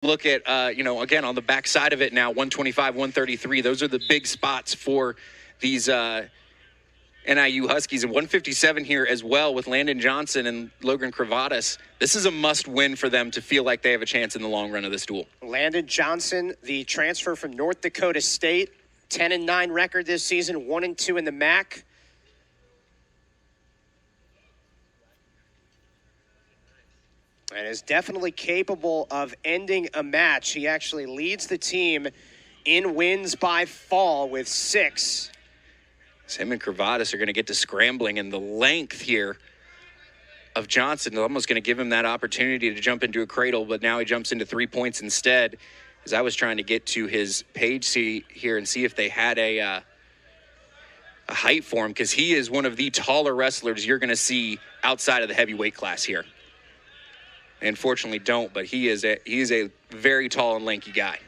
look at, again, on the back side of it now, 125, 133. Those are the big spots for these NIU Huskies. And 157 here as well with Landon Johnson and Logan Cravatas. This is a must-win for them to feel like they have a chance in the long run of this duel. Landon Johnson, the transfer from North Dakota State, 10-9 record this season, 1-2 in the MAC. And is definitely capable of ending a match. He actually leads the team in wins by fall with 6. Him and Cravatas are going to get to scrambling, and the length here of Johnson is almost going to give him that opportunity to jump into a cradle, but now he jumps into 3 points instead. As I was trying to get to his page here and see if they had a height for him, because he is one of the taller wrestlers you're going to see outside of the heavyweight class here. They unfortunately don't, but he is a very tall and lanky guy.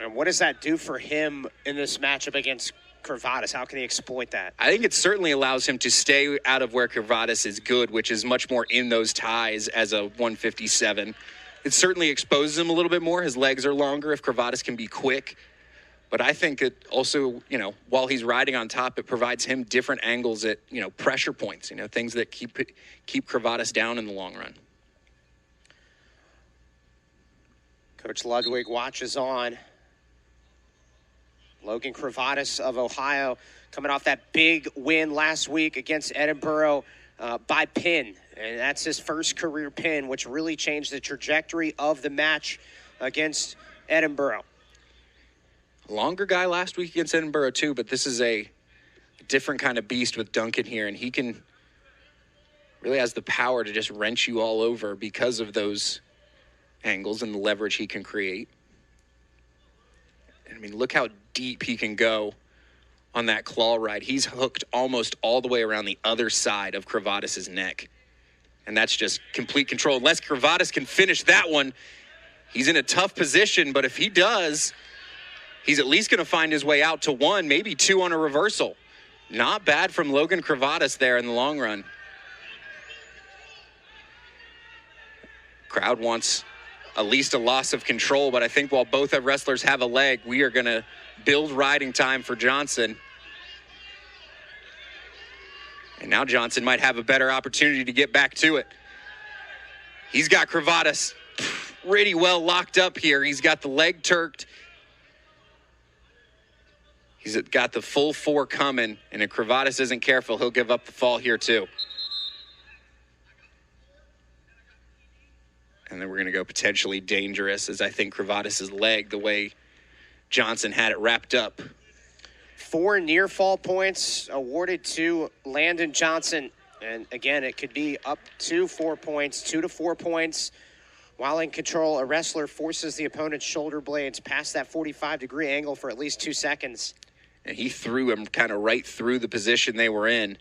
And what does that do for him in this matchup against Cravatas? How can he exploit that? I think it certainly allows him to stay out of where Cravatas is good, which is much more in those ties as a 157. It certainly exposes him a little bit more. His legs are longer if Cravatas can be quick. But I think it also, while he's riding on top, it provides him different angles at, pressure points, things that keep Cravatas down in the long run. Coach Ludwig watches on. Logan Cravatas of Ohio coming off that big win last week against Edinboro by pin. And that's his first career pin, which really changed the trajectory of the match against Edinboro. Longer guy last week against Edinboro too, but this is a different kind of beast with Duncan here, and he really has the power to just wrench you all over because of those angles and the leverage he can create. I mean, look how deep he can go on that claw ride. He's hooked almost all the way around the other side of Cravatas' neck, and that's just complete control. Unless Cravatas can finish that one, he's in a tough position, but if he does, he's at least going to find his way out to 1, maybe 2 on a reversal. Not bad from Logan Cravatas there in the long run. Crowd wants at least a loss of control, but I think while both wrestlers have a leg, we are going to build riding time for Johnson. And now Johnson might have a better opportunity to get back to it. He's got Cravatas pretty well locked up here. He's got the leg turked. He's got the full 4 coming, and if Cravatas isn't careful, he'll give up the fall here too. And then we're going to go potentially dangerous, as I think Cravatas' leg, the way Johnson had it wrapped up. 4 near fall points awarded to Landon Johnson. And again, it could be up to 4 points, 2 to 4 points. While in control, a wrestler forces the opponent's shoulder blades past that 45-degree angle for at least 2 seconds. And he threw him kind of right through the position they were in,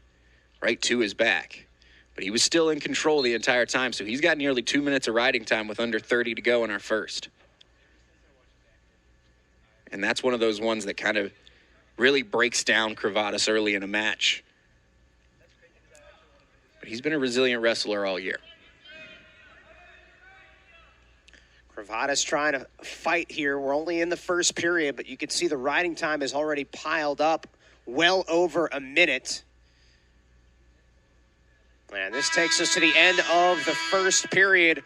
right to his back. But he was still in control the entire time, so he's got nearly 2 minutes of riding time with under 30 to go in our first. And that's one of those ones that kind of really breaks down Cravatas early in a match. But he's been a resilient wrestler all year. Cravatas trying to fight here. We're only in the first period, but you can see the riding time is already piled up well over a minute. And this takes us to the end of the first period.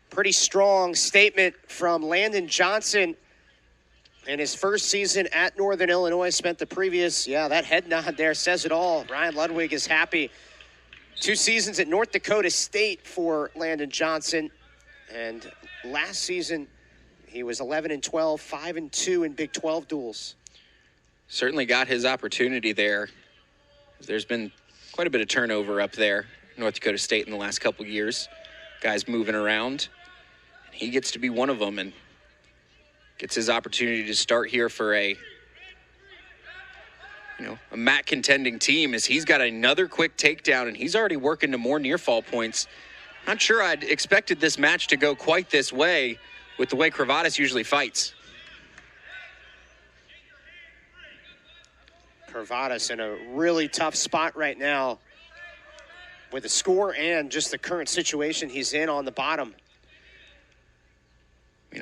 Pretty strong statement from Landon Johnson. In his first season at Northern Illinois, spent the previous, that head nod there says it all. Ryan Ludwig is happy. 2 seasons at North Dakota State for Landon Johnson. And last season, he was 11-12, 5-2 in Big 12 duels. Certainly got his opportunity there. There's been quite a bit of turnover up there, North Dakota State, in the last couple years. Guys moving around. And he gets to be one of them and gets his opportunity to start here for a MAC contending team, as he's got another quick takedown and he's already working to more near fall points. Not sure I'd expected this match to go quite this way with the way Cravatas usually fights. Cravatas in a really tough spot right now with the score and just the current situation he's in on the bottom.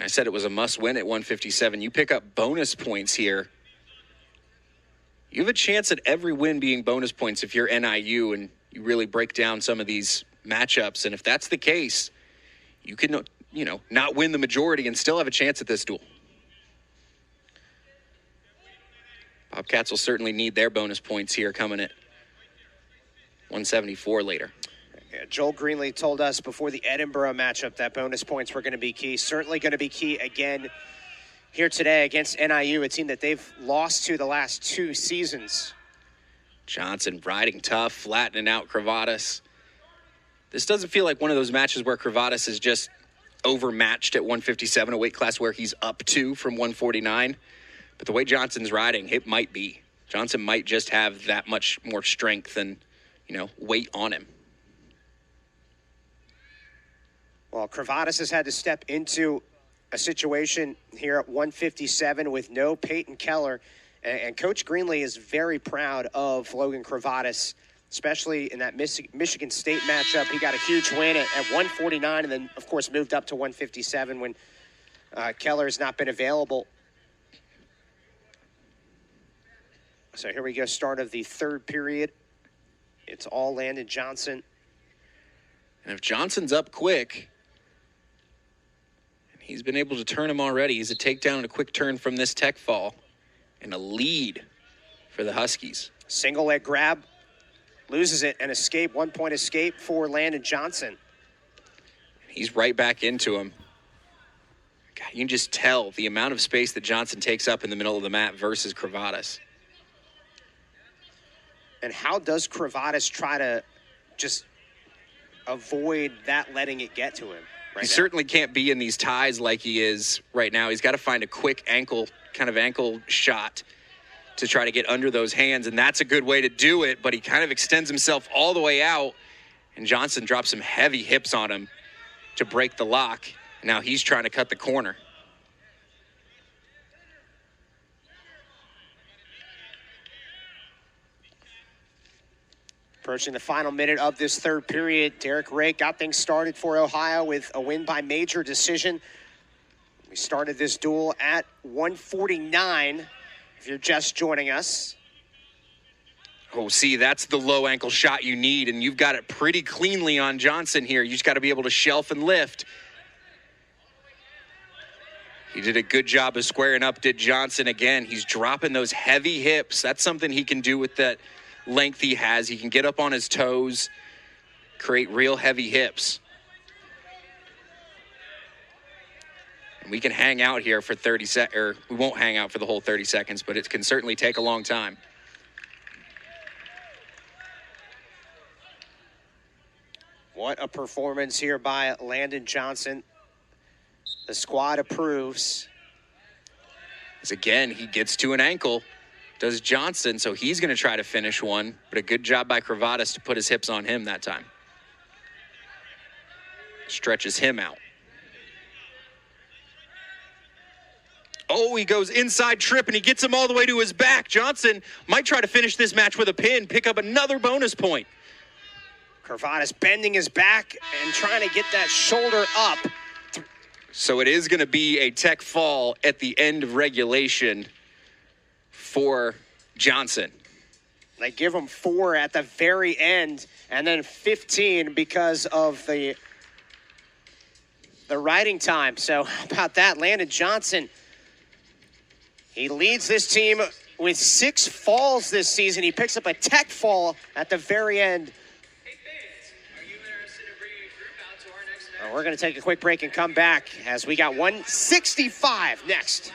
I said it was a must-win at 157. You pick up bonus points here. You have a chance at every win being bonus points if you're NIU and you really break down some of these matchups. And if that's the case, you can, not win the majority and still have a chance at this duel. Bobcats will certainly need their bonus points here coming at 174 later. Yeah, Joel Greenlee told us before the Edinburgh matchup that bonus points were going to be key. Certainly going to be key again here today against NIU, a team that they've lost to the last 2 seasons. Johnson riding tough, flattening out Cravatas. This doesn't feel like one of those matches where Cravatas is just overmatched at 157, a weight class where he's up 2 from 149. But the way Johnson's riding, it might be. Johnson might just have that much more strength and, weight on him. Well, Cravatas has had to step into a situation here at 157 with no Peyton Keller. And Coach Greenlee is very proud of Logan Cravatas, especially in that Michigan State matchup. He got a huge win at 149 and then, of course, moved up to 157 when Keller has not been available. So here we go, start of the third period. It's all Landon Johnson. And if Johnson's up quick, and he's been able to turn him already, he's a takedown and a quick turn from this tech fall, and a lead for the Huskies. Single leg grab, loses it, and escape, 1-point escape for Landon Johnson. He's right back into him. God, you can just tell the amount of space that Johnson takes up in the middle of the mat versus Cravatas. And how does Cravatas try to just avoid that letting it get to him right He now? certainly can't be in these ties like he is right now. He's got to find a quick ankle shot to try to get under those hands, and that's a good way to do it, but he kind of extends himself all the way out, and Johnson drops some heavy hips on him to break the lock. Now he's trying to cut the corner. Approaching the final minute of this third period, Derek Ray got things started for Ohio with a win by major decision. We started this duel at 149, if you're just joining us. Oh, see, that's the low ankle shot you need, and you've got it pretty cleanly on Johnson here. You just got to be able to shelf and lift. He did a good job of squaring up, did Johnson again. He's dropping those heavy hips. That's something he can do with that length he has. He can get up on his toes, create real heavy hips. And we can hang out here for 30 seconds, or we won't hang out for the whole 30 seconds, but it can certainly take a long time. What a performance here by Landon Johnson. The squad approves. As again, he gets to an ankle, does Johnson, so he's going to try to finish one, but a good job by Cravatas to put his hips on him that time. Stretches him out. Oh, he goes inside trip, and he gets him all the way to his back. Johnson might try to finish this match with a pin, pick up another bonus point. Cravatas bending his back and trying to get that shoulder up. So it is going to be a tech fall at the end of regulation for Johnson. They give him 4 at the very end, and then 15 because of the riding time. So how about that? Landon Johnson, he leads this team with 6 falls this season. He picks up a tech fall at the very end. We're going to take a quick break and come back as we got 165 next.